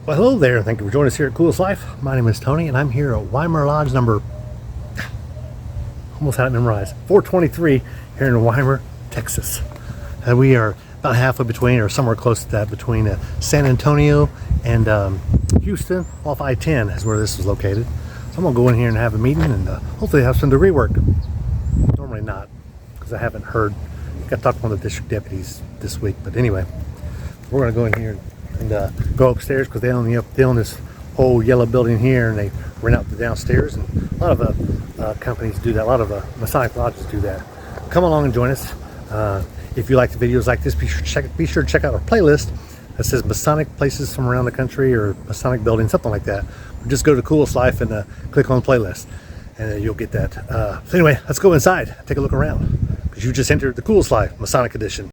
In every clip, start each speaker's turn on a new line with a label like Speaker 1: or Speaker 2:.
Speaker 1: Well, hello there. Thank you for joining us here at Coolest Life. My name is Tony, and I'm here at Weimar Lodge number, almost had it memorized, 423 here in Weimar, Texas. And we are about halfway between, or somewhere close to that, between San Antonio and Houston, off I-10 is where this is located. So I'm going to go in here and have a meeting and hopefully have some degree work. Normally not, because I haven't heard. I got to talk to one of the district deputies this week. But anyway, we're going to go in here and go upstairs because they own this whole yellow building here, and they rent out the downstairs. And a lot of companies do that. A lot of Masonic lodges do that. Come along and join us. If you like the videos like this, be sure to check out our playlist that says Masonic places from around the country or Masonic buildings, something like that. Just go to Coolest Life and click on playlist, and you'll get that. So anyway, let's go inside, take a look around, because you just entered the Coolest Life Masonic Edition.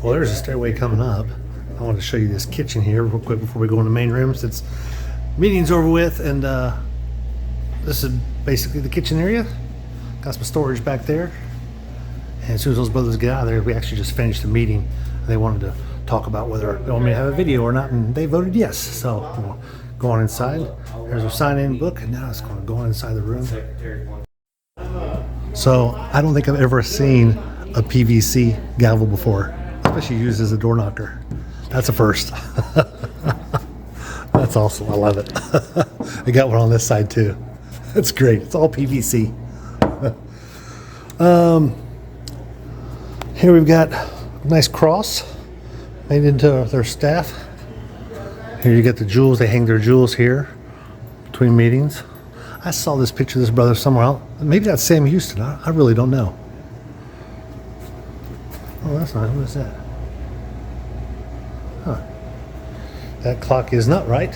Speaker 1: Well, there's a stairway coming up. I want to show you this kitchen here real quick before we go in the main room, since meeting's over with. And this is basically the kitchen area. Got some storage back there. And as soon as those brothers get out of there, we actually just finished the meeting. They wanted to talk about whether they want me to have a video or not, and they voted yes. So we'll go on inside. There's our sign-in book, and now it's going to go on inside the room. So I don't think I've ever seen a PVC gavel before, especially used as a door knocker. That's a first. That's awesome. I love it. I got one on this side too. That's great. It's all PVC. Here we've got a nice cross made into their staff. Here you get the jewels. They hang their jewels here between meetings. I saw this picture of this brother somewhere else. Maybe that's Sam Houston. I really don't know. Oh, that's nice. What is that? Huh. That clock is not right.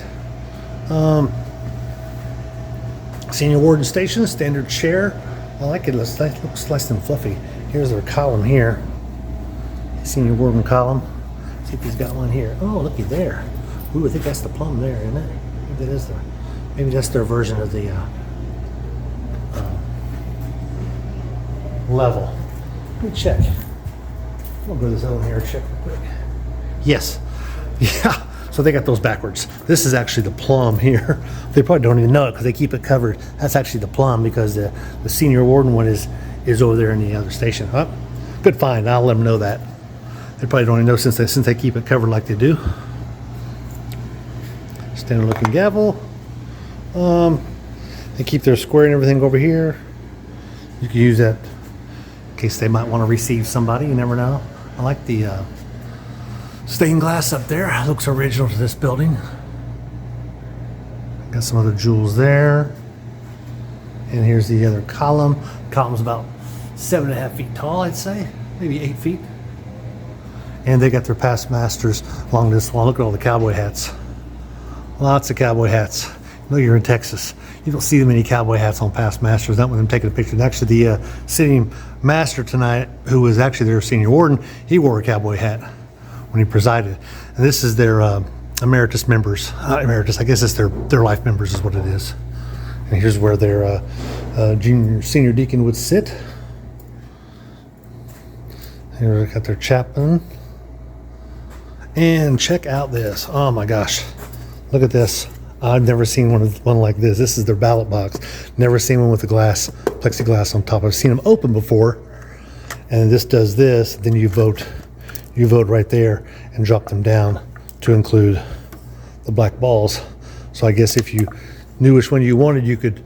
Speaker 1: Senior warden station, standard chair. I like it. It looks nice and fluffy. Here's their column here. Senior warden column. See if he's got one here. Oh, looky there. Ooh, I think that's the plum there, isn't it? Maybe that's their version of the level. Let me check. I'll go to this over here and check real quick. Yes. Yeah. So they got those backwards. This is actually the plum here. They probably don't even know it because they keep it covered. That's actually the plum, because the senior warden one is over there in the other station. Oh, good find. I'll let them know that. They probably don't even know since they keep it covered like they do. Standard looking gavel. They keep their square and everything over here. You can use that in case they might want to receive somebody. You never know. I like the stained glass up there. It looks original to this building. Got some other jewels there. And here's the other column. The column's about 7.5 feet tall, I'd say. Maybe 8 feet. And they got their past masters along this wall. Look at all the cowboy hats. Lots of cowboy hats. You know you're in Texas. You don't see that many cowboy hats on past masters. Not when I'm taking a picture. And actually, the sitting master tonight, who was actually their senior warden, he wore a cowboy hat when he presided. And this is their emeritus members. Not emeritus, I guess it's their life members is what it is. And here's where their senior deacon would sit. Here we got their chaplain. And check out this. Oh my gosh. Look at this. I've never seen one like this. This is their ballot box. Never seen one with the plexiglass on top. I've seen them open before. And this does this. Then you vote right there and drop them down to include the black balls. So I guess if you knew which one you wanted, you could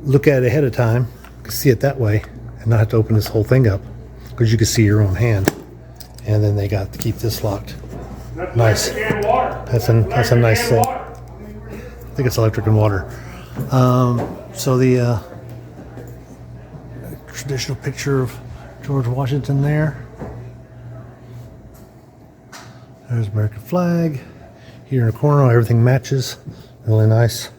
Speaker 1: look at it ahead of time, see it that way, and not have to open this whole thing up, because you can see your own hand. And then they got to keep this locked. Nice. That's a nice set. I think it's electric and water. So the traditional picture of George Washington there. There's American flag. Here in the corner, everything matches. Really nice.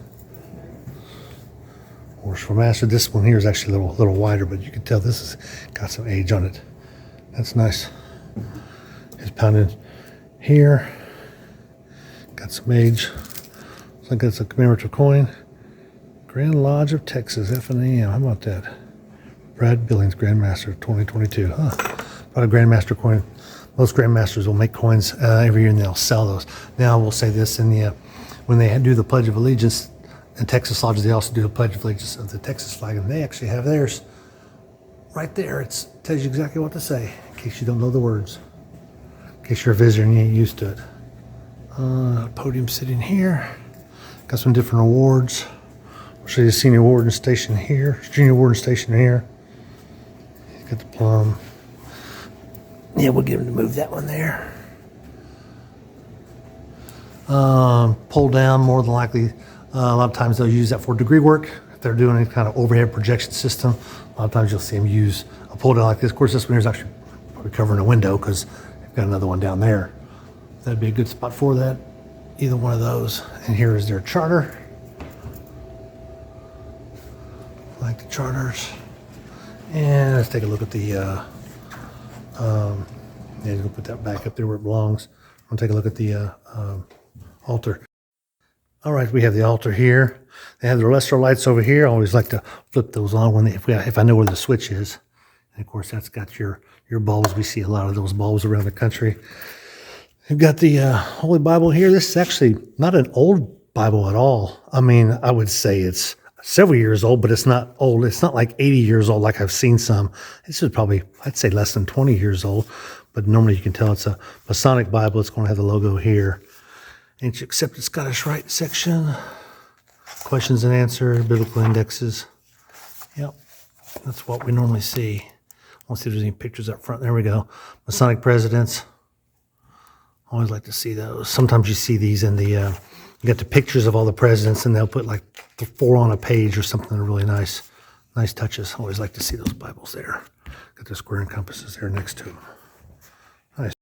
Speaker 1: Horse for master. This one here is actually a little wider, but you can tell this has got some age on it. That's nice. It's pounded here. Got some age. I think that's a commemorative coin. Grand Lodge of Texas, F&AM. How about that? Brad Billings, Grandmaster 2022. Huh. About a Grandmaster coin. Most Grandmasters will make coins every year and they'll sell those. Now, we'll say this in the when they do the Pledge of Allegiance in Texas Lodges, they also do a Pledge of Allegiance of the Texas flag, and they actually have theirs right there. It tells you exactly what to say in case you don't know the words. In case you're a visitor and you ain't used to it. Podium sitting here. Got some different awards. I'll show you the senior warden station here, junior warden station here. Got the plum. Yeah, we'll get him to move that one there. Pull down, more than likely. A lot of times they'll use that for degree work. If they're doing any kind of overhead projection system, a lot of times you'll see them use a pull down like this. Of course, this one is actually probably covering a window because they've got another one down there. That'd be a good spot for that. Either one of those. And here is their charter. Like the charters. And let's take a look at the, yeah, we'll put that back up there where it belongs. We'll take a look at the altar. All right, we have the altar here. They have the lesser lights over here. I always like to flip those on when if I know where the switch is. And of course, that's got your bulbs. We see a lot of those bulbs around the country. We've got the Holy Bible here. This is actually not an old Bible at all. I mean, I would say it's several years old, but it's not old. It's not like 80 years old like I've seen some. This is probably, I'd say, less than 20 years old. But normally you can tell it's a Masonic Bible. It's going to have the logo here. Ancient Accepted Scottish Rite section. Questions and answers, biblical indexes. Yep, that's what we normally see. We'll see if there's any pictures up front. There we go. Masonic presidents. Always like to see those. Sometimes you see these in the, you got the pictures of all the presidents and they'll put like 4 on a page or something. Really nice touches. Always like to see those Bibles there. Got the square and compasses there next to them. Nice.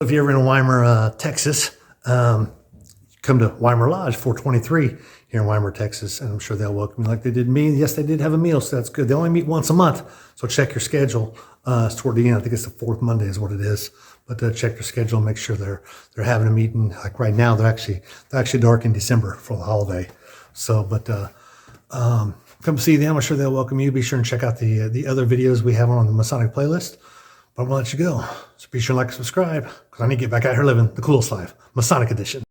Speaker 1: If you're ever in Weimar, Texas, come to Weimar Lodge 423 here in Weimar, Texas, and I'm sure they'll welcome you like they did me. Yes, they did have a meal, so that's good. They only meet once a month, so check your schedule. It's toward the end. I think it's the 4th Monday is what it is. But check your schedule and make sure they're having a meeting. Like right now, they're actually dark in December for the holiday. So, but come see them. I'm sure they'll welcome you. Be sure and check out the other videos we have on the Masonic playlist. But I'm gonna let you go. So be sure to like and subscribe because I need to get back out here living the coolest life, Masonic edition.